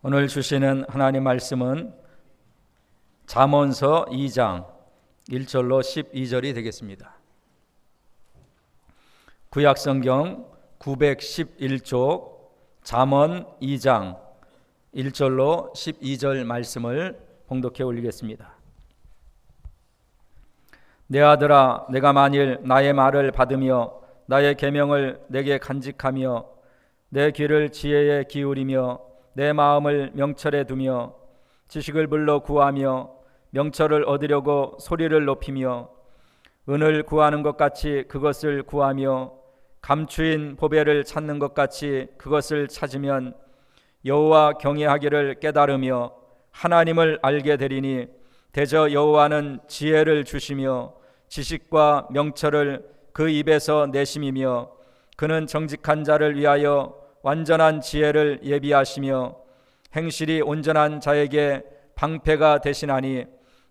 오늘 주시는 하나님 말씀은 잠언서 2장 1절로 12절이 되겠습니다. 구약성경 911쪽 잠언 2장 1절로 12절 말씀을 봉독해 올리겠습니다. 내 아들아, 내가 만일 나의 말을 받으며 나의 계명을 내게 간직하며 내 귀를 지혜에 기울이며 내 마음을 명철에 두며 지식을 불러 구하며 명철을 얻으려고 소리를 높이며 은을 구하는 것 같이 그것을 구하며 감추인 보배를 찾는 것 같이 그것을 찾으면 여호와 경외하기를 깨달으며 하나님을 알게 되리니 대저 여호와는 지혜를 주시며 지식과 명철을 그 입에서 내심이며 그는 정직한 자를 위하여 완전한 지혜를 예비하시며 행실이 온전한 자에게 방패가 되시나니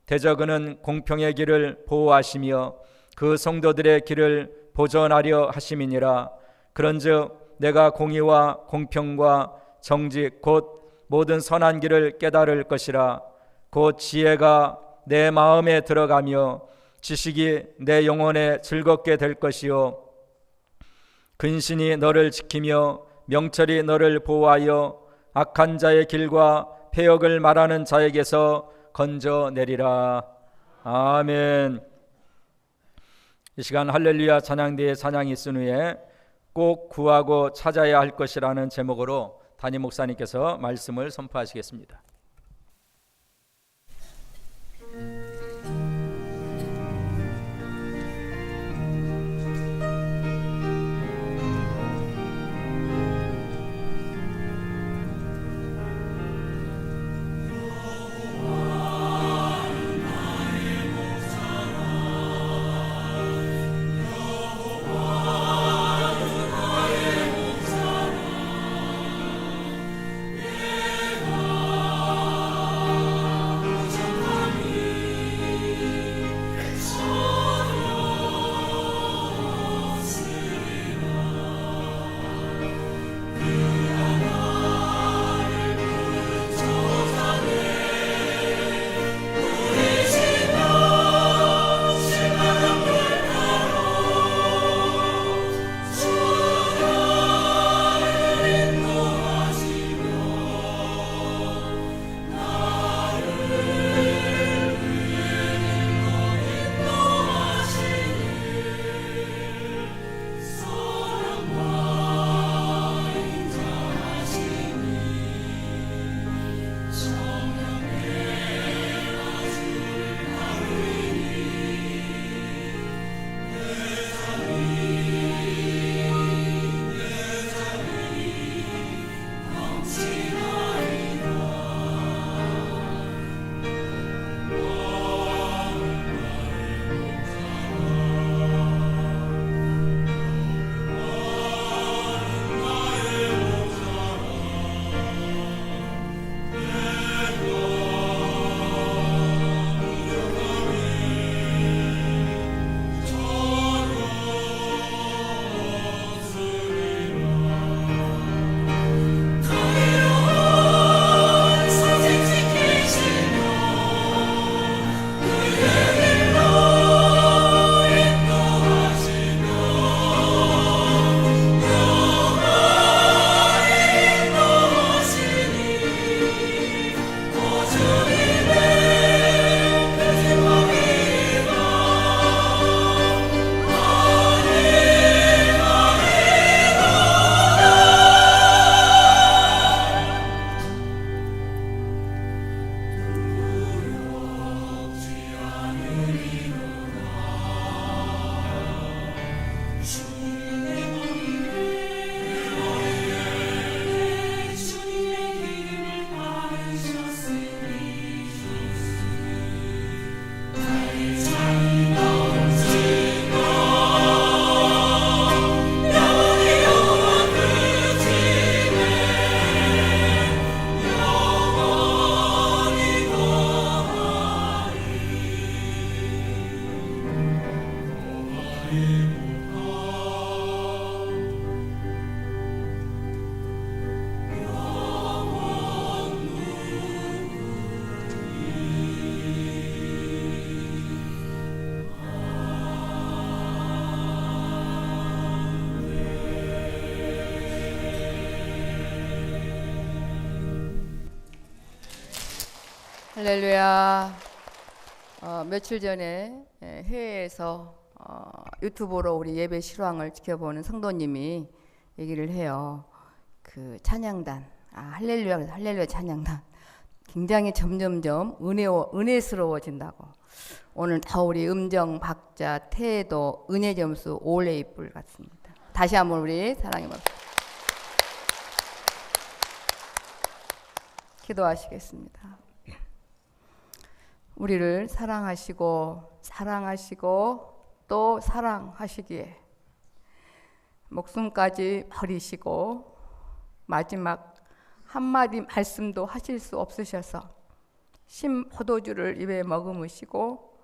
대저 그는 공평의 길을 보호하시며 그 성도들의 길을 보전하려 하심이니라. 그런즉 내가 공의와 공평과 정직 곧 모든 선한 길을 깨달을 것이라. 곧 지혜가 내 마음에 들어가며 지식이 내 영혼에 즐겁게 될 것이요 근신이 너를 지키며 명철이 너를 보호하여 악한 자의 길과 패역을 말하는 자에게서 건져내리라. 아멘. 이 시간 할렐루야 찬양대의 찬양이 있은 후에 꼭 구하고 찾아야 할 것이라는 제목으로 담임 목사님께서 말씀을 선포하시겠습니다. 할렐루야. 며칠 전에 해외에서 유튜브로 우리 예배 실황을 지켜보는 성도님이 얘기를 해요. 그 찬양단, 할렐루야 찬양단 굉장히 점점점 은혜스러워진다고. 오늘 더 우리 음정, 박자, 태도, 은혜 점수 올레이뿔 같습니다. 다시 한번 우리 사랑의 박수. 기도하시겠습니다. 우리를 사랑하시고 또 사랑하시기에 목숨까지 버리시고 마지막 한마디 말씀도 하실 수 없으셔서 신 포도주를 입에 머금으시고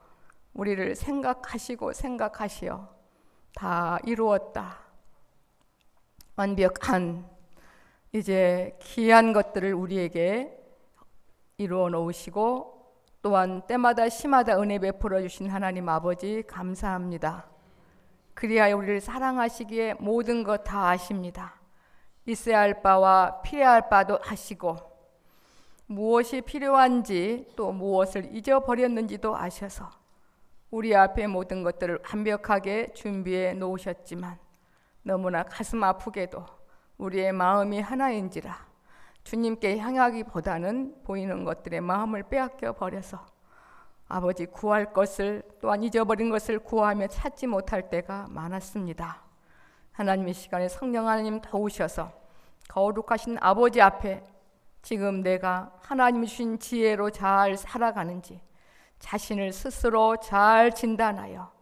우리를 생각하시어 다 이루었다. 완벽한 이제 귀한 것들을 우리에게 이루어 놓으시고 또한 때마다 시마다 은혜 베풀어 주신 하나님 아버지 감사합니다. 그리하여 우리를 사랑하시기에 모든 것 다 아십니다. 있어야 할 바와 필요할 바도 아시고 무엇이 필요한지 또 무엇을 잊어버렸는지도 아셔서 우리 앞에 모든 것들을 완벽하게 준비해 놓으셨지만 너무나 가슴 아프게도 우리의 마음이 하나인지라 주님께 향하기보다는 보이는 것들의 마음을 빼앗겨 버려서 아버지 구할 것을 또한 잊어버린 것을 구하며 찾지 못할 때가 많았습니다. 하나님 이 시간에 성령 하나님 도우셔서 거룩하신 아버지 앞에 지금 내가 하나님이 주신 지혜로 잘 살아가는지 자신을 스스로 잘 진단하여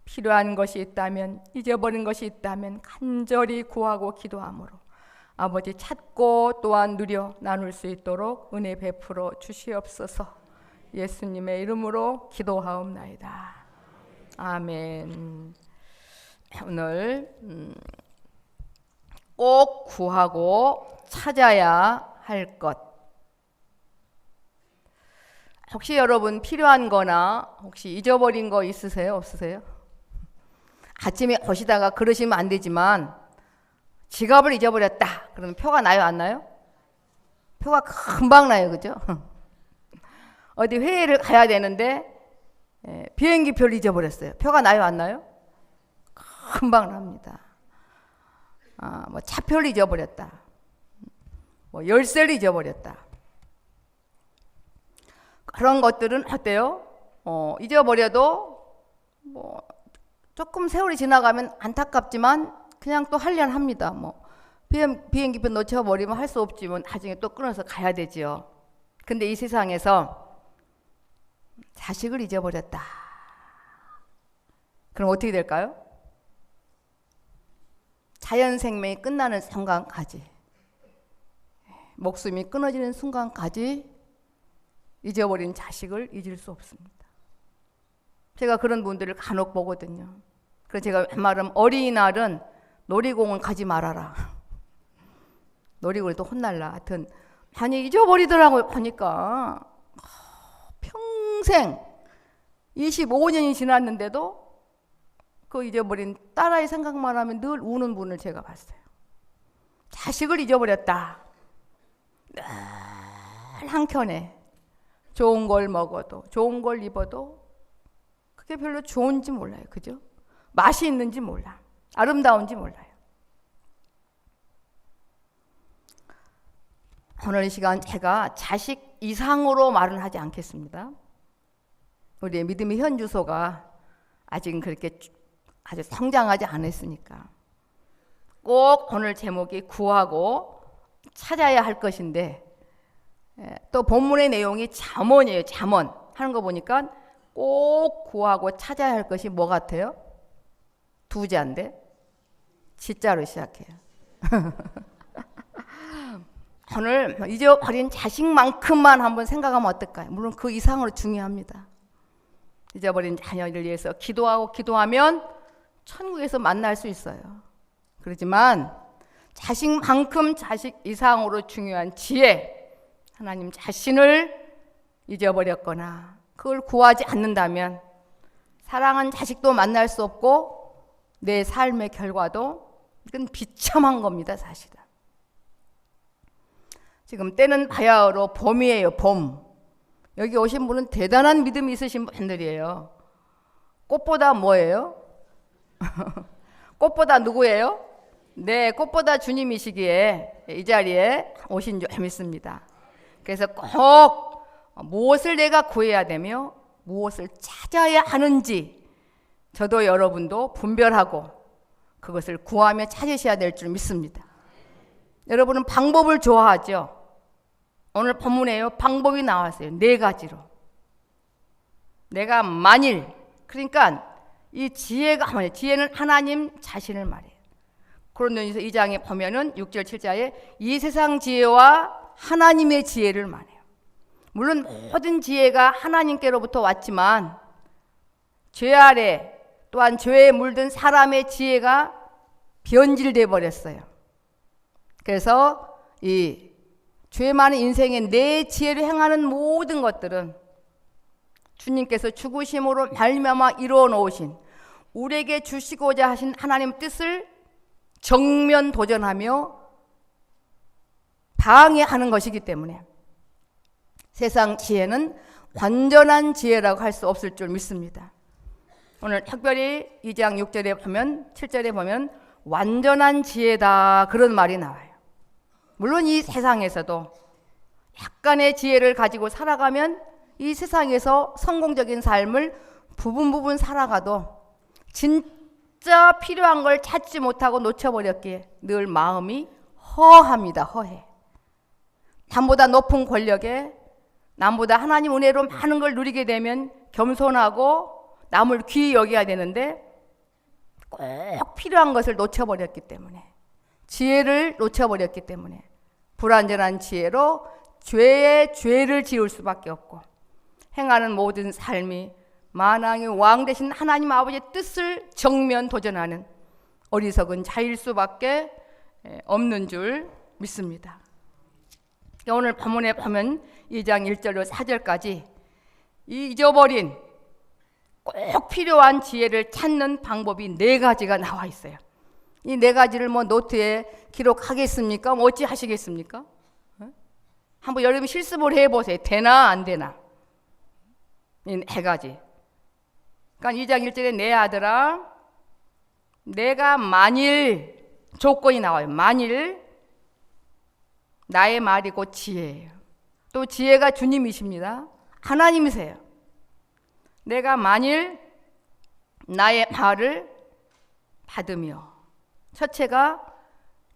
필요한 것이 있다면 잊어버린 것이 있다면 간절히 구하고 기도함으로 아버지 찾고 또한 누려 나눌 수 있도록 은혜 베풀어 주시옵소서. 예수님의 이름으로 기도하옵나이다. 아멘. 오늘 꼭 구하고 찾아야 할 것. 혹시 여러분 필요한 거나 혹시 잊어버린 거 있으세요? 없으세요? 아침에 오시다가 그러시면 안 되지만 지갑을 잊어버렸다. 그러면 표가 나요, 안 나요? 표가 금방 나요, 그죠? 어디 회의를 가야 되는데 비행기표를 잊어버렸어요. 표가 나요, 안 나요? 금방 납니다. 뭐 차표를 잊어버렸다. 뭐 열쇠를 잊어버렸다. 그런 것들은 어때요? 잊어버려도 뭐 조금 세월이 지나가면 안타깝지만 그냥 또 하려합니다. 뭐 비행기표 놓쳐버리면 할 수 없지만 나중에 또 끊어서 가야 되지요. 근데 이 세상에서 자식을 잊어버렸다. 그럼 어떻게 될까요? 자연 생명이 끝나는 순간까지, 목숨이 끊어지는 순간까지 잊어버린 자식을 잊을 수 없습니다. 제가 그런 분들을 간혹 보거든요. 그래서 제가 웬만하면 어린이날은 놀이공원 가지 말아라. 놀이공원에 또 혼날라. 하여튼 많이 잊어버리더라고요. 보니까 평생 25년이 지났는데도 그 잊어버린 딸아이 생각만 하면 늘 우는 분을 제가 봤어요. 자식을 잊어버렸다. 늘 한켠에 좋은 걸 먹어도 좋은 걸 입어도 그게 별로 좋은지 몰라요. 그죠? 맛이 있는지 몰라. 아름다운지 몰라요. 오늘 이 시간 제가 자식 이상으로 말은 하지 않겠습니다. 우리의 믿음의 현주소가 아직은 그렇게 아주 성장하지 않았으니까 꼭 오늘 제목이 구하고 찾아야 할 것인데 또 본문의 내용이 잠언이에요. 잠언 하는 거 보니까 꼭 구하고 찾아야 할 것이 뭐 같아요? 두 자인데 지자로 시작해요. 오늘 잊어버린 자식만큼만 한번 생각하면 어떨까요? 물론 그 이상으로 중요합니다. 잊어버린 자녀를 위해서 기도하면 천국에서 만날 수 있어요. 그렇지만 자식만큼 자식 이상으로 중요한 지혜, 하나님 자신을 잊어버렸거나 그걸 구하지 않는다면 사랑하는 자식도 만날 수 없고 내 삶의 결과도 이건 비참한 겁니다. 사실은. 지금 때는 바야흐로 봄이에요. 봄. 여기 오신 분은 대단한 믿음이 있으신 분들이에요. 꽃보다 뭐예요? 꽃보다 누구예요? 네, 꽃보다 주님이시기에 이 자리에 오신 줄 믿습니다. 그래서 꼭 무엇을 내가 구해야 되며 무엇을 찾아야 하는지 저도 여러분도 분별하고 그것을 구하며 찾으셔야 될 줄 믿습니다. 여러분은 방법을 좋아하죠? 오늘 본문에요, 방법이 나왔어요. 4가지로. 내가 만일, 그러니까 이 지혜가 뭐예요? 지혜는 하나님 자신을 말해요. 고린도전서 2장에 보면은 6절 7절에 이 세상 지혜와 하나님의 지혜를 말해요. 물론 모든 지혜가 하나님께로부터 왔지만 죄 아래 또한 죄에 물든 사람의 지혜가 변질돼 버렸어요. 그래서 이 죄 많은 인생의 내 지혜를 행하는 모든 것들은 주님께서 죽으심으로 말미암아 이루어 놓으신 우리에게 주시고자 하신 하나님의 뜻을 정면 도전하며 방해하는 것이기 때문에 세상 지혜는 완전한 지혜라고 할 수 없을 줄 믿습니다. 오늘 특별히 2장 6절에 보면 7절에 보면 완전한 지혜다 그런 말이 나와요. 물론 이 세상에서도 약간의 지혜를 가지고 살아가면 이 세상에서 성공적인 삶을 부분 살아가도 진짜 필요한 걸 찾지 못하고 놓쳐버렸기에 늘 마음이 허합니다. 허해. 남보다 높은 권력에 남보다 하나님 은혜로 많은 걸 누리게 되면 겸손하고 남을 귀히 여겨야 되는데 꼭 필요한 것을 놓쳐버렸기 때문에 지혜를 놓쳐버렸기 때문에 불완전한 지혜로 죄에 죄를 지을 수밖에 없고 행하는 모든 삶이 만왕의 왕 되신 하나님 아버지의 뜻을 정면 도전하는 어리석은 자일 수밖에 없는 줄 믿습니다. 오늘 본문에 보면 2장 1절로 4절까지 잊어버린 꼭 필요한 지혜를 찾는 방법이 4가지가 나와 있어요. 이 4가지를 뭐 노트에 기록하겠습니까? 뭐 어찌 하시겠습니까? 한번 여러분 실습을 해보세요. 되나 안 되나? 이 4가지. 그러니까 2장 1절에 내 아들아 내가 만일 조건이 나와요. 만일 나의 말이 곧 지혜예요. 또 지혜가 주님이십니다. 하나님이세요. 내가 만일 나의 말을 받으며 첫째가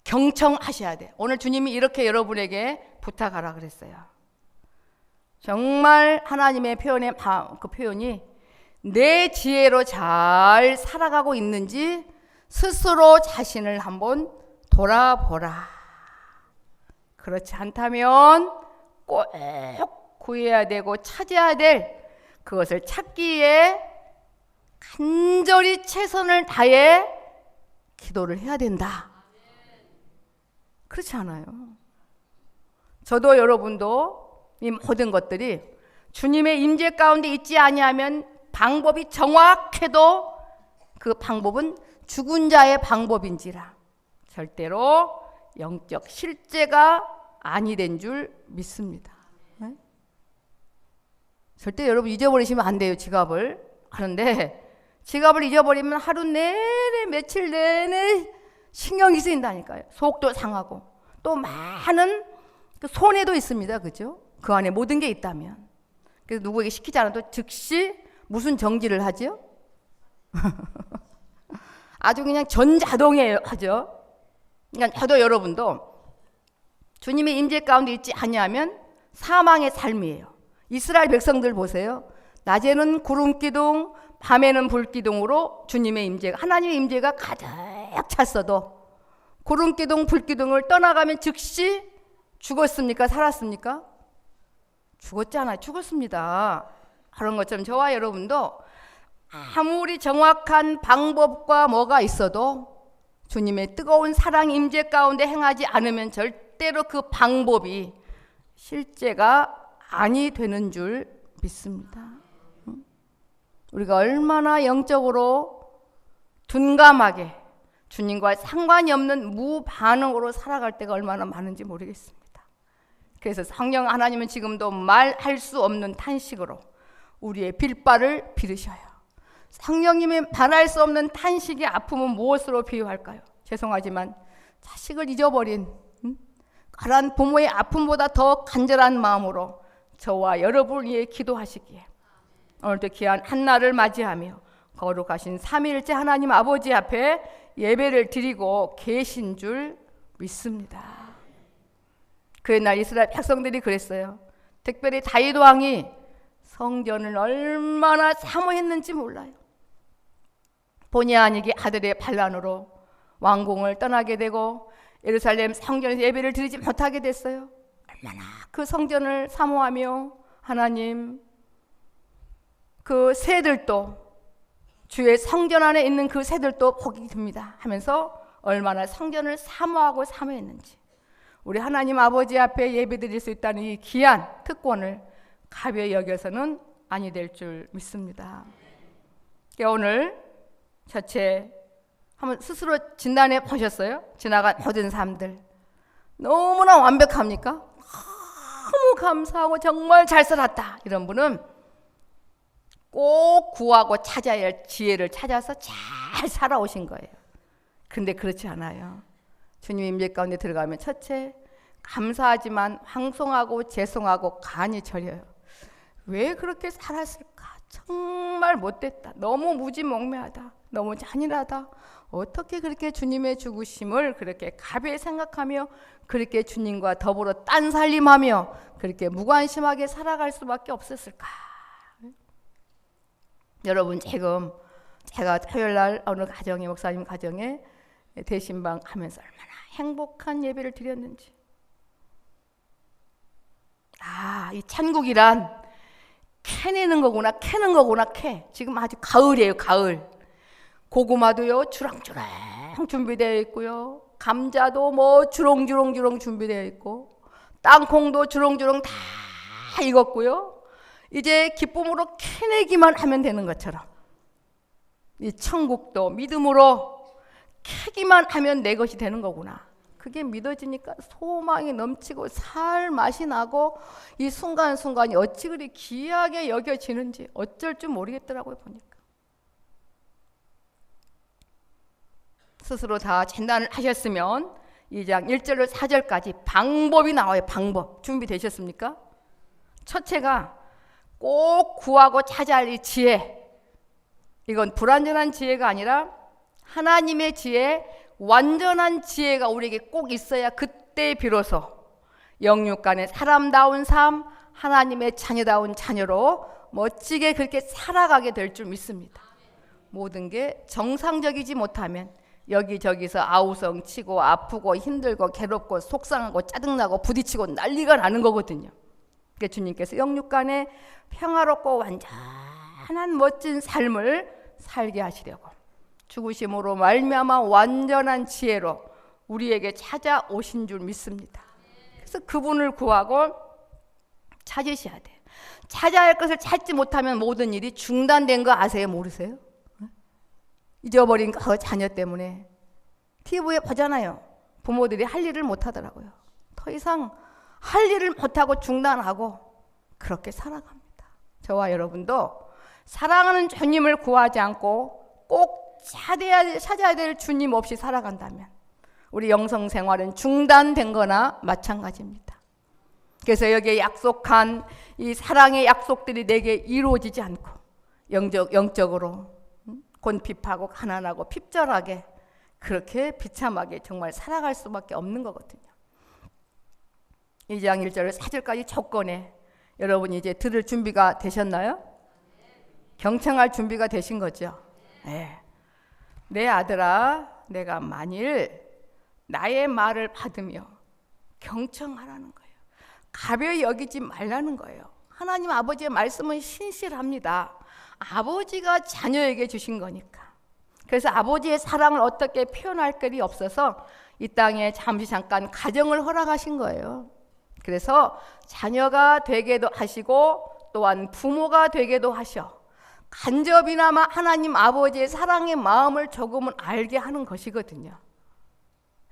경청하셔야 돼. 오늘 주님이 이렇게 여러분에게 부탁하라 그랬어요. 정말 하나님의 표현의 그 표현이 내 지혜로 잘 살아가고 있는지 스스로 자신을 한번 돌아보라. 그렇지 않다면 꼭 구해야 되고 찾아야 될 그것을 찾기 위해 간절히 최선을 다해 기도를 해야 된다. 그렇지 않아요? 저도 여러분도 이 모든 것들이 주님의 임재 가운데 있지 아니하면 방법이 정확해도 그 방법은 죽은 자의 방법인지라 절대로 영적 실제가 아니 된 줄 믿습니다. 네? 절대 여러분 잊어버리시면 안 돼요. 지갑을. 그런데 지갑을 잊어버리면 하루 내내 며칠 내내 신경이 쓰인다니까요. 속도 상하고 또 많은 손해도 있습니다. 그죠? 그 안에 모든 게 있다면. 그래서 누구에게 시키지 않아도 즉시 무슨 정지를 하죠? 아주 그냥 전자동이에요. 하죠? 그러니까 저도 여러분도 주님의 임재 가운데 있지 아니하면 사망의 삶이에요. 이스라엘 백성들 보세요. 낮에는 구름 기둥, 밤에는 불 기둥으로 주님의 임재가 하나님의 임재가 가득 찼어도 구름 기둥, 불 기둥을 떠나가면 즉시 죽었습니까? 살았습니까? 죽었잖아요. 죽었습니다. 그런 것처럼 저와 여러분도 아무리 정확한 방법과 뭐가 있어도 주님의 뜨거운 사랑 임재 가운데 행하지 않으면 절대로 그 방법이 실제가 아니 되는 줄 믿습니다. 우리가 얼마나 영적으로 둔감하게 주님과 상관이 없는 무반응으로 살아갈 때가 얼마나 많은지 모르겠습니다. 그래서 성령 하나님은 지금도 말할 수 없는 탄식으로 우리의 빌바를 빌으셔요. 성령님의 말할 수 없는 탄식의 아픔은 무엇으로 비유할까요? 죄송하지만 자식을 잊어버린 가난 부모의 아픔보다 더 간절한 마음으로 저와 여러분을 위해 기도하시기에 오늘도 귀한 한날을 맞이하며 거룩하신 삼위일체 하나님 아버지 앞에 예배를 드리고 계신 줄 믿습니다. 그날 이스라엘 백성들이 그랬어요. 특별히 다윗 왕이 성전을 얼마나 사모했는지 몰라요. 본의 아니게 아들의 반란으로 왕궁을 떠나게 되고 예루살렘 성전에서 예배를 드리지 못하게 됐어요. 얼마나 그 성전을 사모하며 하나님 그 새들도 주의 성전 안에 있는 그 새들도 복이 듭니다 하면서 얼마나 성전을 사모하고 사모했는지 우리 하나님 아버지 앞에 예배드릴 수 있다는 이 귀한 특권을 가벼이 여겨서는 아니 될 줄 믿습니다. 오늘 첫째 한번 스스로 진단해 보셨어요? 지나간 모든 삶들 너무나 완벽합니까? 너무 감사하고 정말 잘 살았다. 이런 분은 꼭 구하고 찾아야 할 지혜를 찾아서 잘 살아오신 거예요. 그런데 그렇지 않아요. 주님 임재 가운데 들어가면 첫째 감사하지만 황송하고 죄송하고 간이 저려요. 왜 그렇게 살았을까? 정말 못됐다. 너무 무지몽매하다. 너무 잔인하다. 어떻게 그렇게 주님의 죽으심을 그렇게 가벼이 생각하며 그렇게 주님과 더불어 딴살림하며 그렇게 무관심하게 살아갈 수밖에 없었을까? 여러분 지금 제가 토요일날 어느 가정에 목사님 가정에 대신방 하면서 얼마나 행복한 예배를 드렸는지. 이 천국이란 캐내는 거구나, 캐는 거구나, 캐. 지금 아직 가을이에요, 가을. 고구마도요, 주렁주렁 준비되어 있고요. 감자도 뭐 주렁주렁 준비되어 있고, 땅콩도 주렁주렁 다 익었고요. 이제 기쁨으로 캐내기만 하면 되는 것처럼 이 천국도 믿음으로 캐기만 하면 내 것이 되는 거구나. 그게 믿어지니까 소망이 넘치고 살 맛이 나고 이 순간순간이 어찌 그리 귀하게 여겨지는지 어쩔 줄 모르겠더라고요. 보니까 스스로 다 진단을 하셨으면 2장 1절로 4절까지 방법이 나와요. 방법 준비되셨습니까? 첫째가 꼭 구하고 찾아야 할 이 지혜, 이건 불완전한 지혜가 아니라 하나님의 지혜, 완전한 지혜가 우리에게 꼭 있어야 그때 비로소 영육간의 사람다운 삶, 하나님의 자녀다운 자녀로 멋지게 그렇게 살아가게 될 줄 믿습니다. 모든 게 정상적이지 못하면 여기저기서 아우성 치고 아프고 힘들고 괴롭고 속상하고 짜증나고 부딪히고 난리가 나는 거거든요. 그러니까 주님께서 영육간에 평화롭고 완전한 멋진 삶을 살게 하시려고 죽으심으로 말미암아 완전한 지혜로 우리에게 찾아오신 줄 믿습니다. 그래서 그분을 구하고 찾으셔야 돼요. 찾아야 할 것을 찾지 못하면 모든 일이 중단된 거 아세요? 모르세요? 잊어버린 그 자녀 때문에 TV에 보잖아요. 부모들이 할 일을 못하더라고요. 더 이상 할 일을 못하고 중단하고 그렇게 살아갑니다. 저와 여러분도 사랑하는 주님을 구하지 않고 꼭 찾아야 될 주님 없이 살아간다면 우리 영성 생활은 중단된 거나 마찬가지입니다. 그래서 여기에 약속한 이 사랑의 약속들이 내게 이루어지지 않고 영적으로 곤핍하고 가난하고 핍절하게 그렇게 비참하게 정말 살아갈 수밖에 없는 거거든요. 2장 1절 4절까지 조건에 여러분이 이제 들을 준비가 되셨나요? 경청할 준비가 되신 거죠? 네. 내 아들아, 내가 만일 나의 말을 받으며 경청하라는 거예요. 가벼이 여기지 말라는 거예요. 하나님 아버지의 말씀은 신실합니다. 아버지가 자녀에게 주신 거니까. 그래서 아버지의 사랑을 어떻게 표현할 길이 없어서 이 땅에 잠깐 가정을 허락하신 거예요. 그래서 자녀가 되게도 하시고 또한 부모가 되게도 하셔 간접이나마 하나님 아버지의 사랑의 마음을 조금은 알게 하는 것이거든요.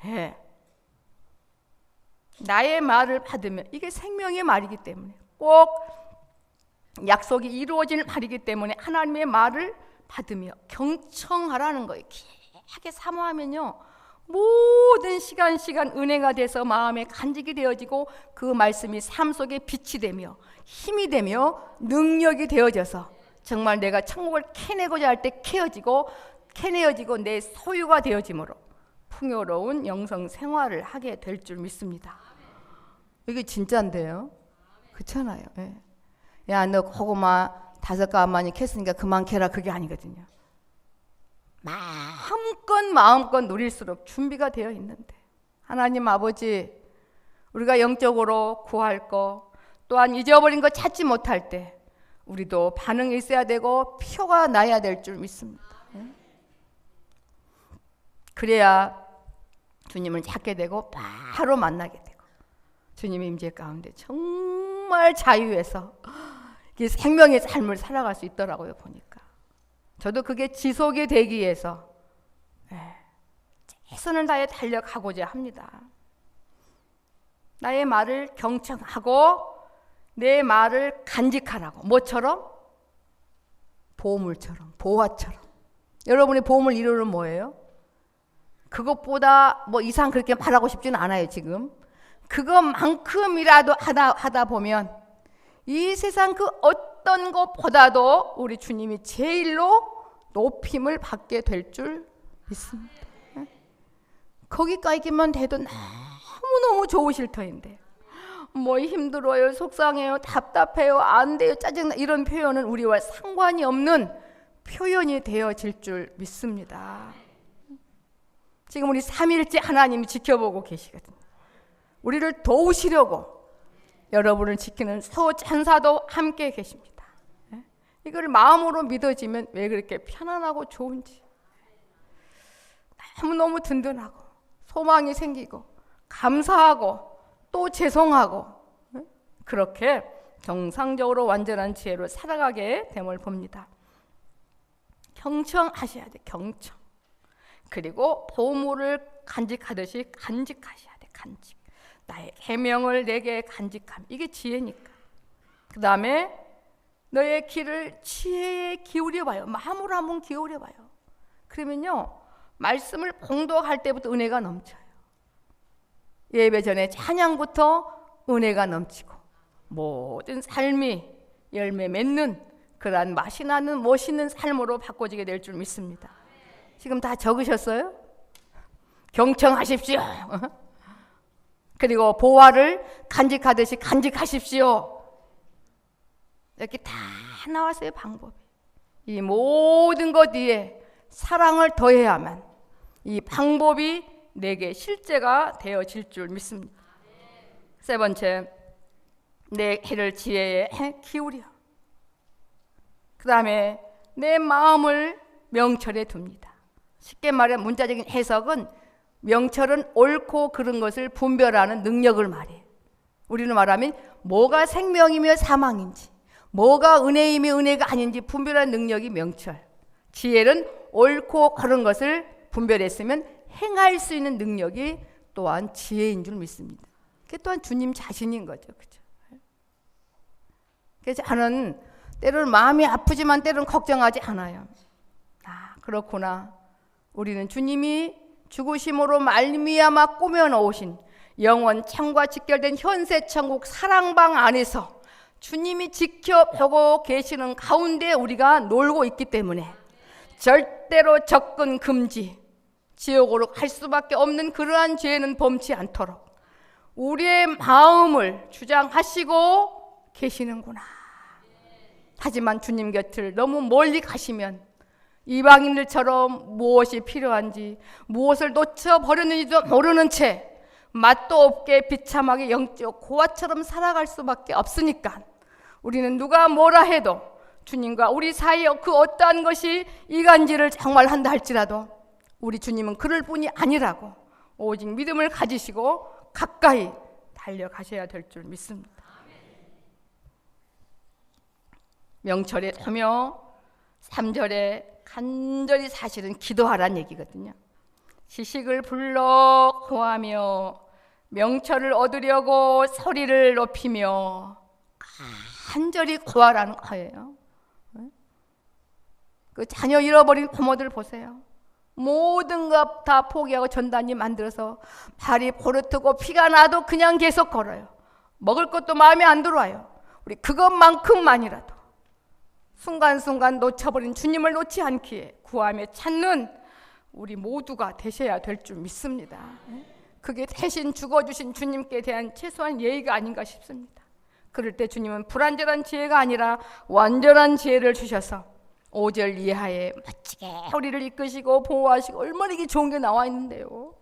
예. 나의 말을 받으면, 이게 생명의 말이기 때문에, 꼭 약속이 이루어질 말이기 때문에 하나님의 말을 받으며 경청하라는 거예요. 귀하게 사모하면요, 모든 시간 은혜가 돼서 마음에 간직이 되어지고 그 말씀이 삶 속에 빛이 되며 힘이 되며 능력이 되어져서 정말 내가 천국을 캐내고자 할 때 캐내어지고 내 소유가 되어지므로 풍요로운 영성 생활을 하게 될 줄 믿습니다. 이게 진짜인데요, 그렇잖아요. 예. 야, 너 고구마 5가마니 캤으니까 그만 캐라, 그게 아니거든요. 마음껏 누릴수록 준비가 되어 있는데, 하나님 아버지, 우리가 영적으로 구할 거, 또한 잊어버린 거 찾지 못할 때 우리도 반응이 있어야 되고 표가 나야 될 줄 믿습니다. 그래야 주님을 찾게 되고 바로 만나게 되고 주님의 임재 가운데 정말 자유해서 생명의 삶을 살아갈 수 있더라고요. 보니까 저도 그게 지속이 되기 위해서 최선을 다해 달려가고자 합니다. 나의 말을 경청하고 내 말을 간직하라고. 뭐처럼? 보물처럼, 보화처럼. 여러분의 보물 이론은 뭐예요? 그것보다 뭐 이상 그렇게 말하고 싶지는 않아요. 지금 그것만큼이라도 하다 보면 이 세상 그 어떤 것보다도 우리 주님이 제일로 높임을 받게 될 줄 믿습니다. 거기까지만 돼도 너무너무 좋으실 터인데, 뭐 힘들어요, 속상해요, 답답해요, 안 돼요, 짜증나, 이런 표현은 우리와 상관이 없는 표현이 되어질 줄 믿습니다. 지금 우리 3일째 하나님이 지켜보고 계시거든요. 우리를 도우시려고 여러분을 지키는 천사도 함께 계십니다. 이걸 마음으로 믿어지면 왜 그렇게 편안하고 좋은지, 너무너무 든든하고 소망이 생기고 감사하고 또 죄송하고, 그렇게 정상적으로 완전한 지혜로 살아가게 됨을 봅니다. 경청하셔야 돼. 경청. 그리고 보물을 간직하듯이 간직하셔야 돼. 간직. 나의 계명을 내게 간직함. 이게 지혜니까. 그 다음에 너의 귀를 지혜에 기울여봐요. 마음으로 한번 기울여봐요. 그러면요, 말씀을 봉독할 때부터 은혜가 넘쳐요. 예배 전에 찬양부터 은혜가 넘치고 모든 삶이 열매 맺는 그러한 맛이 나는 멋있는 삶으로 바꿔지게 될 줄 믿습니다. 지금 다 적으셨어요? 경청하십시오. 그리고 보화를 간직하듯이 간직하십시오. 이렇게 다 나왔어요, 방법이. 이 모든 것 위에 사랑을 더해야만 이 방법이 내게 실제가 되어질 줄 믿습니다. 세 번째, 내 귀를 지혜에 기울여. 그 다음에 내 마음을 명철에 둡니다. 쉽게 말해 문자적인 해석은, 명철은 옳고 그른 것을 분별하는 능력을 말해요. 우리는 말하면 뭐가 생명이며 사망인지, 뭐가 은혜이며 은혜가 아닌지 분별하는 능력이 명철. 지혜는 옳고 그른 것을 분별했으면 행할 수 있는 능력이 또한 지혜인 줄 믿습니다. 그게 또한 주님 자신인 거죠. 그렇죠? 그래서 저는 때로는 마음이 아프지만 때로는 걱정하지 않아요. 그렇구나. 우리는 주님이 죽으심으로 말미암아 꾸며놓으신 영원 창과 직결된 현세 천국 사랑방 안에서 주님이 지켜보고 계시는 가운데 우리가 놀고 있기 때문에 절대로 접근 금지, 지옥으로 갈 수밖에 없는 그러한 죄는 범치 않도록 우리의 마음을 주장하시고 계시는구나. 하지만 주님 곁을 너무 멀리 가시면 이방인들처럼 무엇이 필요한지, 무엇을 놓쳐버렸는지도 모르는 채 맛도 없게 비참하게 영적 고아처럼 살아갈 수밖에 없으니까 우리는 누가 뭐라 해도 주님과 우리 사이에 그 어떠한 것이 이간질을 정말 한다 할지라도 우리 주님은 그럴 뿐이 아니라고 오직 믿음을 가지시고 가까이 달려가셔야 될 줄 믿습니다. 명철에 서며 3절에 간절히 사실은 기도하라는 얘기거든요. 지식을 불러 구하며 명철을 얻으려고 소리를 높이며 간절히 구하라는 거예요. 그 자녀 잃어버린 부모들 보세요. 모든 것 다 포기하고 전단지 만들어서 발이 포르트고 피가 나도 그냥 계속 걸어요. 먹을 것도 마음에 안 들어와요. 우리 그것만큼만이라도 순간순간 놓쳐버린 주님을 놓지 않기에 구하며 찾는 우리 모두가 되셔야 될 줄 믿습니다. 그게 대신 죽어주신 주님께 대한 최소한 예의가 아닌가 싶습니다. 그럴 때 주님은 불완전한 지혜가 아니라 완전한 지혜를 주셔서 5절 이하에 멋지게 우리를 이끄시고 보호하시고 얼마나 이게 좋은 게 나와 있는데요.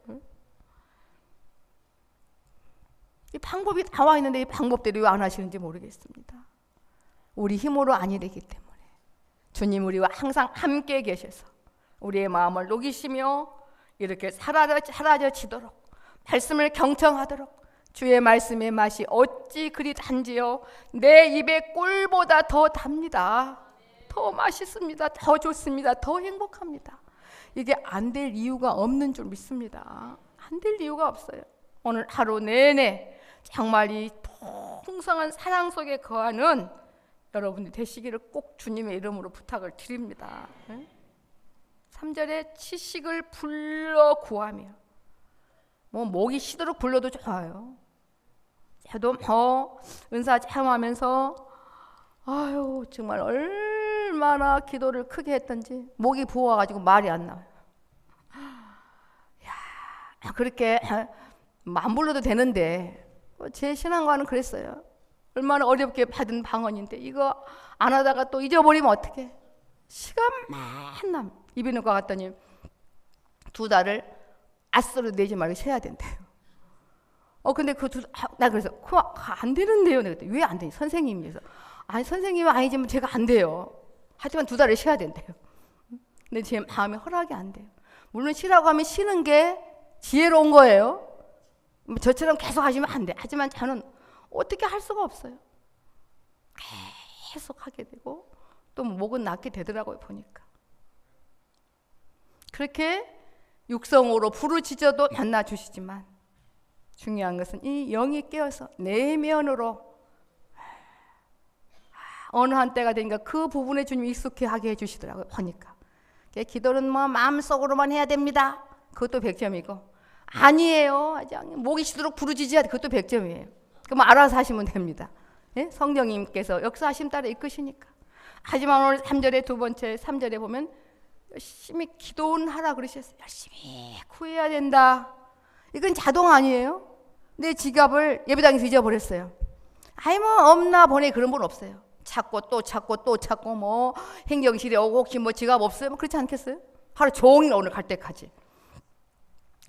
이 방법이 나와 있는데 이 방법대로 왜 안 하시는지 모르겠습니다. 우리 힘으로 아니 되기 때문에 주님 우리와 항상 함께 계셔서 우리의 마음을 녹이시며 이렇게 사라져지도록 말씀을 경청하도록 주의 말씀의 맛이 어찌 그리 단지요 내 입의 꿀보다 더 답니다. 더 맛있습니다. 더 좋습니다. 더 행복합니다. 이게 안 될 이유가 없는 줄 믿습니다. 안 될 이유가 없어요. 오늘 하루 내내 정말 이 풍성한 사랑 속에 거하는 여러분이 되시기를 꼭 주님의 이름으로 부탁을 드립니다. 3절에 치식을 불러 구하며 목이 쉬도록 불러도 좋아요. 저도 은사 체험하면서 아유 정말 얼마나 기도를 크게 했던지 목이 부어가지고 말이 안 나와요. 야, 그렇게 안 불러도 되는데 제 신앙과는 그랬어요. 얼마나 어렵게 받은 방언인데 이거 안 하다가 또 잊어버리면 어떡해. 시간 맨날 이비인후과 갔더니 2달을 아스로 내지 말고 쉬어야 된대요. 근데 나 그래서 안 되는데요. 내가 왜 안 되니? 선생님이서 아니 선생님은 아니지만 제가 안 돼요. 하지만 2달을 쉬어야 된대요. 근데 제 마음에 허락이 안 돼요. 물론 쉬라고 하면 쉬는 게 지혜로운 거예요. 저처럼 계속 하시면 안 돼. 하지만 저는 어떻게 할 수가 없어요. 계속 하게 되고 또 목은 낫게 되더라고요. 보니까 그렇게 육성으로 부르짖어도 만나 주시지만 중요한 것은 이 영이 깨어서 내면으로 어느 한때가 되니까 그 부분에 주님이 익숙해 하게 해주시더라고요. 보니까 기도는 마음속으로만 해야 됩니다. 그것도 100점이고 아니에요. 목이 쉬도록 부르짖어야 돼. 그것도 100점이에요. 그럼 알아서 하시면 됩니다. 예? 성령님께서 역사하심 따라 이끄시니까. 하지만 오늘 3절의 두 번째 3절에 보면 열심히 기도는 하라 그러셨어요. 열심히 구해야 된다. 이건 자동 아니에요. 내 지갑을 예배당에서 잊어버렸어요. 없나 보네. 그런 분 없어요. 찾고 또 찾고 또 찾고 행정실에 오고 혹시 지갑 없어요? 그렇지 않겠어요? 하루 종일 오늘 갈 때까지.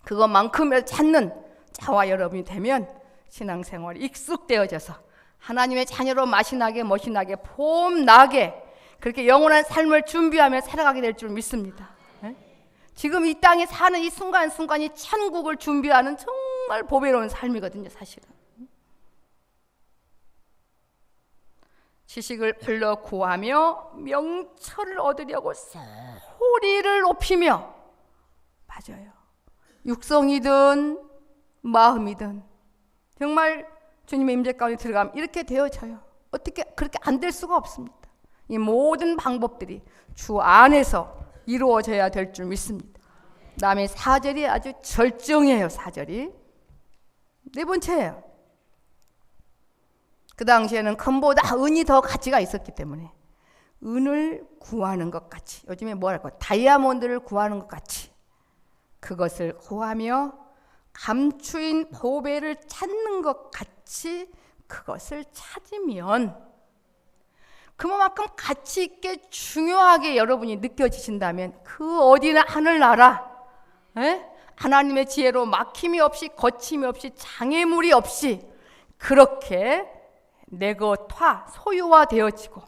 그것만큼이라도 찾는 저와 여러분이 되면 신앙생활이 익숙되어져서 하나님의 자녀로 맛이 나게 멋이 나게 폼 나게 그렇게 영원한 삶을 준비하며 살아가게 될 줄 믿습니다. 지금 이 땅에 사는 이 순간순간이 천국을 준비하는 정말 보배로운 삶이거든요. 사실은 지식을 불러 구하며 명철을 얻으려고 소리를 높이며 맞아요. 육성이든 마음이든 정말 주님의 임재 가운데 들어가면 이렇게 되어져요. 어떻게 그렇게 안 될 수가 없습니다. 이 모든 방법들이 주 안에서 이루어져야 될 줄 믿습니다. 그다음에 4절이 아주 절정이에요. 4절이 네 번째예요. 그 당시에는 금보다 은이 더 가치가 있었기 때문에 은을 구하는 것 같이 요즘에 다이아몬드를 구하는 것 같이 그것을 구하며 감추인 보배를 찾는 것 같이 그것을 찾으면 그만큼 가치 있게 중요하게 여러분이 느껴지신다면 그 어디나 하늘나라 하나님의 지혜로 막힘이 없이 거침이 없이 장애물이 없이 그렇게 내 것화 소유화되어지고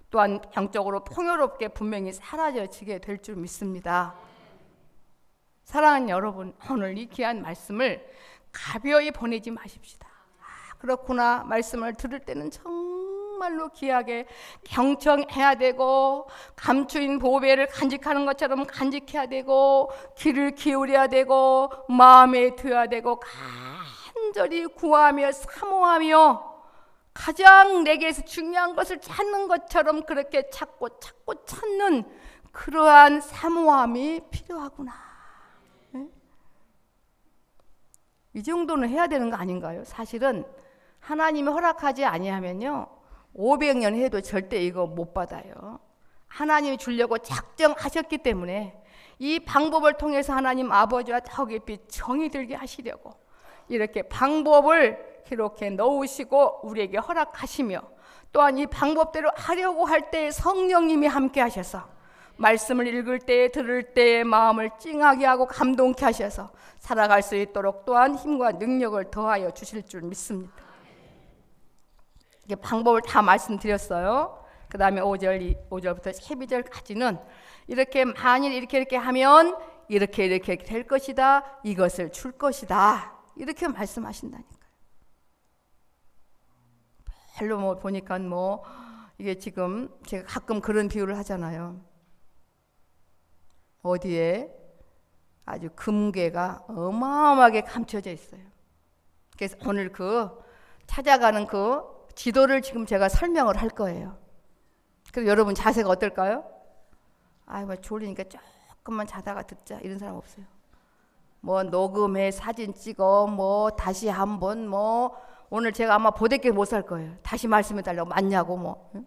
또한 영적으로 풍요롭게 분명히 사라져지게 될 줄 믿습니다. 사랑하는 여러분, 오늘 이 귀한 말씀을 가벼이 보내지 마십시다. 그렇구나. 말씀을 들을 때는 정말로 귀하게 경청해야 되고 감추인 보배를 간직하는 것처럼 간직해야 되고 귀를 기울여야 되고 마음에 둬야 되고 간절히 구하며 사모하며 가장 내게서 중요한 것을 찾는 것처럼 그렇게 찾고 찾는 그러한 사모함이 필요하구나. 이 정도는 해야 되는 거 아닌가요? 사실은 하나님이 허락하지 아니하면요 500년 해도 절대 이거 못 받아요. 하나님이 주려고 작정하셨기 때문에 이 방법을 통해서 하나님 아버지와 더 깊이 정이 들게 하시려고 이렇게 방법을 이렇게 넣으시고 우리에게 허락하시며, 또한 이 방법대로 하려고 할 때 성령님이 함께 하셔서 말씀을 읽을 때 들을 때 마음을 찡하게 하고 감동케 하셔서 살아갈 수 있도록 또한 힘과 능력을 더하여 주실 줄 믿습니다. 이게 방법을 다 말씀드렸어요. 그 다음에 5절부터 12절까지는 이렇게 만일 이렇게 하면 이렇게 될 것이다, 이것을 줄 것이다, 이렇게 말씀하신다니까요. 별로 뭐 보니까 뭐 이게 지금 제가 가끔 그런 비유를 하잖아요. 어디에 아주 금괴가 어마어마하게 감춰져 있어요. 그래서 오늘 찾아가는 지도를 지금 제가 설명을 할 거예요. 그래서 여러분 자세가 어떨까요? 뭐 졸리니까 조금만 자다가 듣자, 이런 사람 없어요. 뭐 녹음해, 사진 찍어, 뭐 다시 한번 오늘 제가 아마 보댓게 못 살 거예요. 다시 말씀해 달라고 맞냐고 응?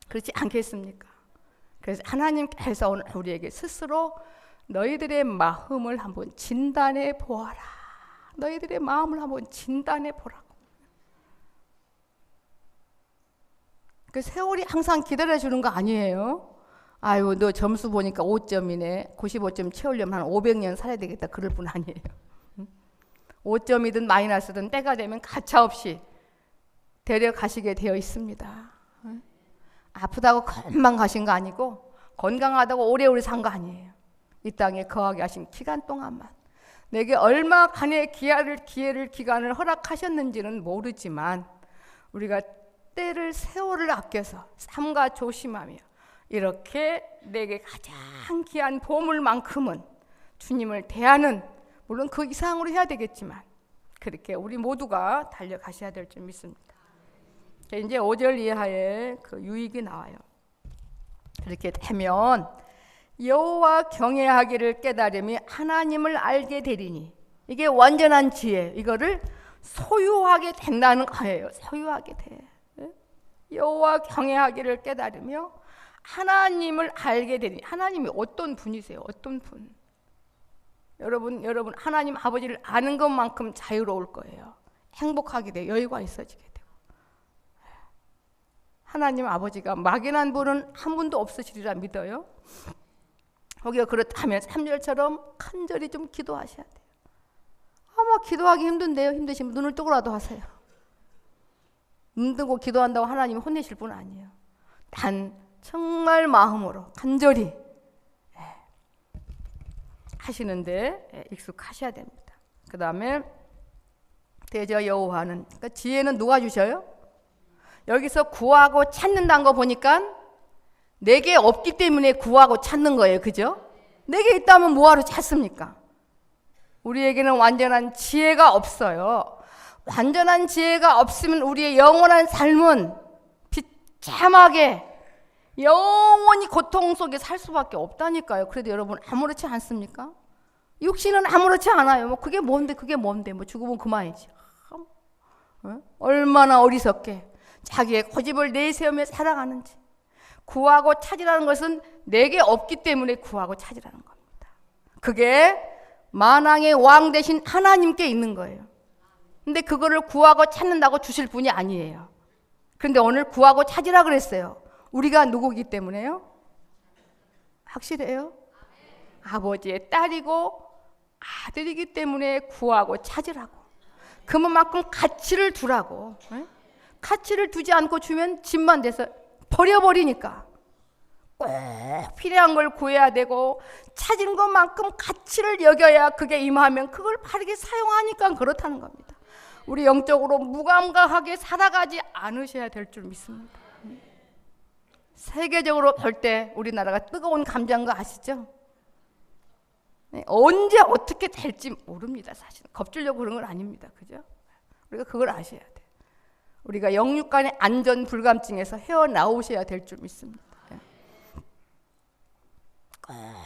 그렇지 않겠습니까? 그래서 하나님께서 오늘 우리에게 스스로 너희들의 마음을 한번 진단해 보아라. 너희들의 마음을 한번 진단해 보라고. 그 세월이 항상 기다려주는 거 아니에요. 아유, 너 점수 보니까 5점이네. 95점 채우려면 한 500년 살아야 되겠다. 그럴 뿐 아니에요. 5점이든 마이너스든 때가 되면 가차없이 데려가시게 되어 있습니다. 아프다고 금방 가신 거 아니고 건강하다고 오래오래 산 거 아니에요. 이 땅에 거하게 하신 기간 동안만 내게 얼마간의 기간을 허락하셨는지는 모르지만 우리가 때를 세월을 아껴서 삼가 조심하며 이렇게 내게 가장 귀한 보물만큼은 주님을 대하는, 물론 그 이상으로 해야 되겠지만 그렇게 우리 모두가 달려가셔야 될 줄 믿습니다. 이제 5절 이하에 유익이 나와요. 이렇게 되면 여호와 경외하기를 깨달으며 하나님을 알게 되리니, 이게 완전한 지혜, 이거를 소유하게 된다는 거예요. 소유하게 돼. 여호와 경외하기를 깨달으며 하나님을 알게 되리니, 하나님이 어떤 분이세요? 어떤 분? 여러분 하나님 아버지를 아는 것만큼 자유로울 거예요. 행복하게 돼요. 여유가 있어지게 되고. 하나님 아버지가 막연한 분은 한 분도 없으시리라 믿어요. 거기가 그렇다면 3절처럼 간절히 좀 기도하셔야 돼요. 아마 기도하기 힘든데요. 힘드시면 눈을 뜨고라도 하세요. 눈 뜨고 기도한다고 하나님이 혼내실 분 아니에요. 단 정말 마음으로 간절히 하시는데 익숙하셔야 됩니다. 그 다음에 대저 여호와는, 그러니까 지혜는 누가 주셔요? 여기서 구하고 찾는다는 거 보니까 내게 없기 때문에 구하고 찾는 거예요. 그죠? 내게 있다면 뭐하러 찾습니까? 우리에게는 완전한 지혜가 없어요. 완전한 지혜가 없으면 우리의 영원한 삶은 비참하게 영원히 고통 속에 살 수밖에 없다니까요. 그래도 여러분 아무렇지 않습니까? 육신은 아무렇지 않아요. 그게 뭔데 죽으면 그만이지. 얼마나 어리석게 자기의 고집을 내세우며 살아가는지. 구하고 찾으라는 것은 내게 없기 때문에 구하고 찾으라는 겁니다. 그게 만왕의 왕 대신 하나님께 있는 거예요. 근데 그거를 구하고 찾는다고 주실 분이 아니에요. 그런데 오늘 구하고 찾으라 그랬어요. 우리가 누구기 때문에요? 확실해요? 아버지의 딸이고 아들이기 때문에 구하고 찾으라고. 그만큼 가치를 두라고. 가치를 두지 않고 주면 집만 돼서 버려버리니까 꼭 필요한 걸 구해야 되고 찾은 것만큼 가치를 여겨야 그게 임하면 그걸 바르게 사용하니까 그렇다는 겁니다. 우리 영적으로 무감각하게 살아가지 않으셔야 될 줄 믿습니다. 세계적으로 볼 때 우리나라가 뜨거운 감자인 거 아시죠? 언제 어떻게 될지 모릅니다. 사실 겁주려고 그런 건 아닙니다. 그죠? 우리가 그걸 아셔야 돼. 우리가 영육간의 안전 불감증에서 헤어나오셔야 될 줄 믿습니다.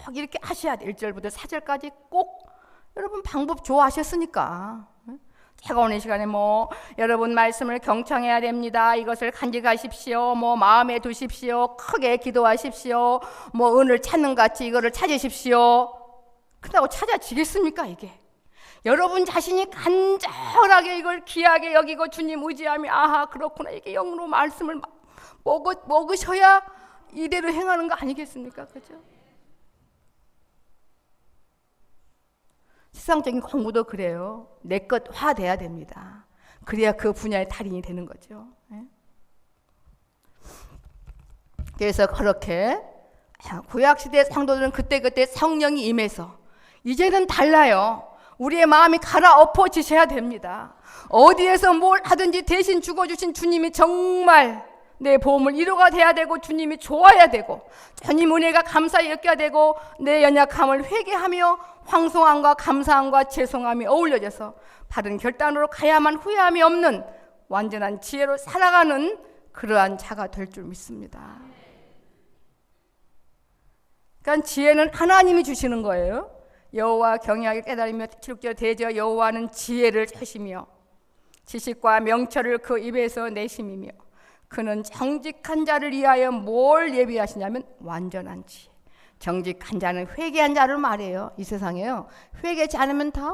꼭 이렇게 하셔야 돼. 1절부터 4절까지 꼭. 여러분 방법 좋아하셨으니까. 제가 오늘 시간에 여러분 말씀을 경청해야 됩니다. 이것을 간직하십시오. 마음에 두십시오. 크게 기도하십시오. 은을 찾는 같이 이거를 찾으십시오. 그렇다고 찾아지겠습니까 이게? 여러분 자신이 간절하게 이걸 귀하게 여기고 주님 의지하며 아하 그렇구나 이게 영으로 말씀을 먹으셔야 이대로 행하는 거 아니겠습니까? 그죠? 세상적인 공부도 그래요. 내 것화 돼야 됩니다. 그래야 그 분야의 달인이 되는 거죠. 그래서 그렇게 구약시대 성도들은 그때그때 성령이 임해서 이제는 달라요. 우리의 마음이 갈아엎어지셔야 됩니다. 어디에서 뭘 하든지 대신 죽어주신 주님이 정말 내 보험을 위로가 돼야 되고 주님이 좋아야 되고 주님 은혜가 감사히 엮여야 되고 내 연약함을 회개하며 황송함과 감사함과 죄송함이 어울려져서 바른 결단으로 가야만 후회함이 없는 완전한 지혜로 살아가는 그러한 자가 될 줄 믿습니다. 그러니까 지혜는 하나님이 주시는 거예요. 여호와 경외하게 깨달으며 7절 대저 여호와는 지혜를 주시며 지식과 명철을 그 입에서 내심이며 그는 정직한 자를 위하여 뭘 예비하시냐면 완전한 지혜. 정직한 자는 회개한 자를 말해요. 이 세상에요. 회개하지 않으면 다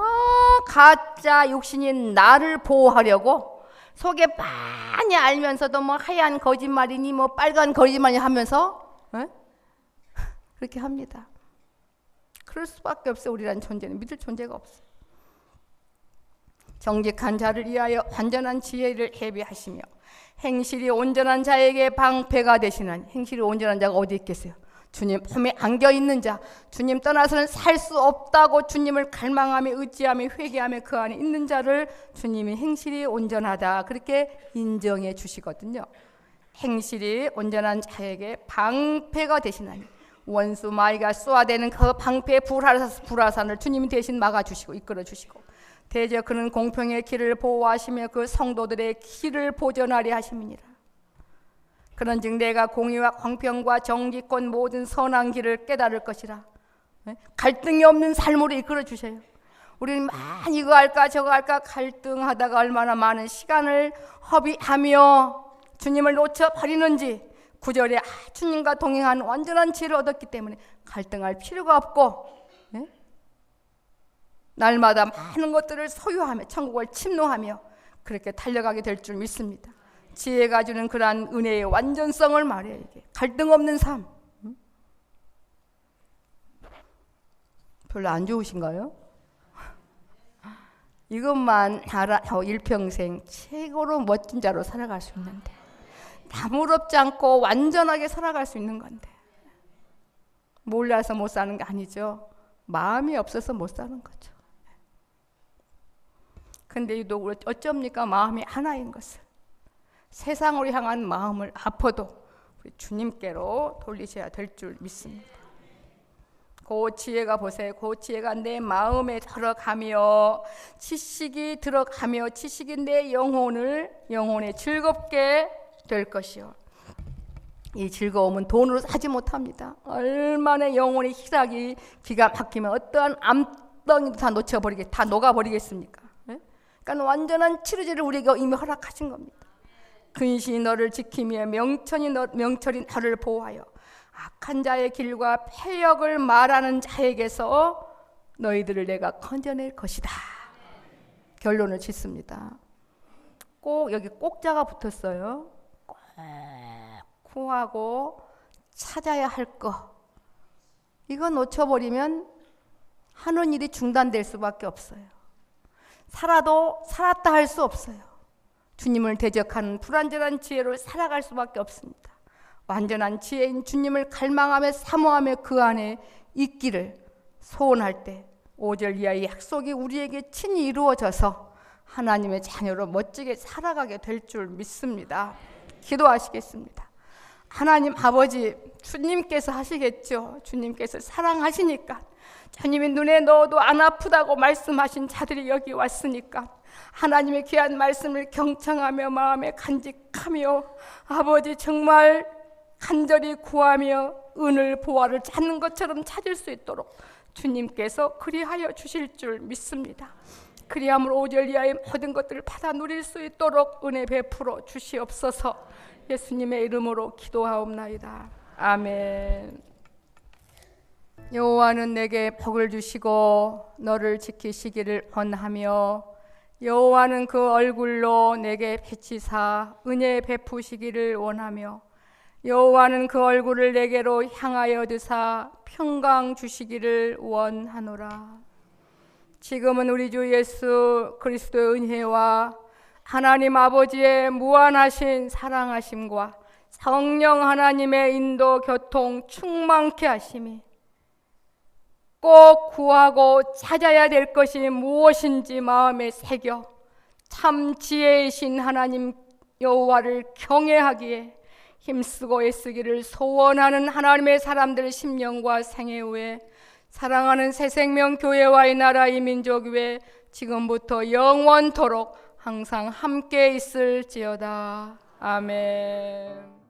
가짜 육신인 나를 보호하려고 속에 많이 알면서도 하얀 거짓말이니 빨간 거짓말이니 하면서 그렇게 합니다. 그럴 수밖에 없어요. 우리란 존재는 믿을 존재가 없어요. 정직한 자를 위하여 완전한 지혜를 예비하시며 행실이 온전한 자에게 방패가 되시나니 행실이 온전한 자가 어디 있겠어요? 주님 품에 안겨있는 자, 주님 떠나서는 살 수 없다고 주님을 갈망하며 의지하며 회개하며 그 안에 있는 자를 주님이 행실이 온전하다 그렇게 인정해 주시거든요. 행실이 온전한 자에게 방패가 되시나니 원수 마귀가 쏘아대는 그 방패의 불화산을 주님이 대신 막아주시고 이끌어주시고 대저 그는 공평의 길을 보호하시며 그 성도들의 길을 보전하려 하심이니라. 그런즉 내가 공의와 공평과 정직권 모든 선한 길을 깨달을 것이라. 갈등이 없는 삶으로 이끌어주셔요. 우리는 많이 이거 할까 저거 할까 갈등하다가 얼마나 많은 시간을 허비하며 주님을 놓쳐버리는지 9절에 주님과 동행하는 완전한 지혜를 얻었기 때문에 갈등할 필요가 없고 날마다 많은 것들을 소유하며 천국을 침노하며 그렇게 달려가게 될 줄 믿습니다. 지혜가 주는 그러한 은혜의 완전성을 말해요. 이게 갈등 없는 삶. 별로 안 좋으신가요? 이것만 알아 일평생 최고로 멋진 자로 살아갈 수 있는데 나무럽지 않고 완전하게 살아갈 수 있는 건데 몰라서 못 사는 게 아니죠. 마음이 없어서 못 사는 거죠. 근데 또 어쩝니까? 마음이 하나인 것을 세상으로 향한 마음을 아파도 우리 주님께로 돌리셔야 될 줄 믿습니다. 그 지혜가 보세요. 그 지혜가 내 마음에 들어가며 지식이 들어가며 지식이 내 영혼에 즐겁게 될 것이요. 이 즐거움은 돈으로 사지 못합니다. 얼마나 영혼의 희락이 기가 막히면 어떠한 암덩이도 다 놓쳐버리게 다 녹아버리겠습니까? 그러니까 완전한 치료제를 우리에게 이미 허락하신 겁니다. 근신이 너를 지키며 명철이 너를 보호하여 악한 자의 길과 패역을 말하는 자에게서 너희들을 내가 건져낼 것이다. 결론을 짓습니다. 꼭 여기 꼭자가 붙었어요. 꼭 구하고 찾아야 할 거. 이거 놓쳐버리면 하는 일이 중단될 수밖에 없어요. 살았다 할 수 없어요. 주님을 대적하는 불완전한 지혜로 살아갈 수밖에 없습니다. 완전한 지혜인 주님을 갈망하며 사모하며 그 안에 있기를 소원할 때 5절 이하의 약속이 우리에게 친히 이루어져서 하나님의 자녀로 멋지게 살아가게 될 줄 믿습니다. 기도하시겠습니다. 하나님 아버지, 주님께서 하시겠죠. 주님께서 사랑하시니까 주님이 눈에 넣어도 안 아프다고 말씀하신 자들이 여기 왔으니까 하나님의 귀한 말씀을 경청하며 마음에 간직하며 아버지 정말 간절히 구하며 은을 보화를 찾는 것처럼 찾을 수 있도록 주님께서 그리하여 주실 줄 믿습니다. 그리함으로 오절리아의 모든 것들을 받아 누릴 수 있도록 은혜 베풀어 주시옵소서. 예수님의 이름으로 기도하옵나이다. 아멘. 여호와는 내게 복을 주시고 너를 지키시기를 원하며 여호와는 그 얼굴로 내게 비치사 은혜 베푸시기를 원하며 여호와는 그 얼굴을 내게로 향하여 드사 평강 주시기를 원하노라. 지금은 우리 주 예수 그리스도의 은혜와 하나님 아버지의 무한하신 사랑하심과 성령 하나님의 인도 교통 충만케 하심이 꼭 구하고 찾아야 될 것이 무엇인지 마음에 새겨 참 지혜이신 하나님 여호와를 경외하기에 힘쓰고 애쓰기를 소원하는 하나님의 사람들 심령과 생애 후에 사랑하는 새생명교회와 이 나라 이 민족 위에 지금부터 영원토록 항상 함께 있을지어다. 아멘.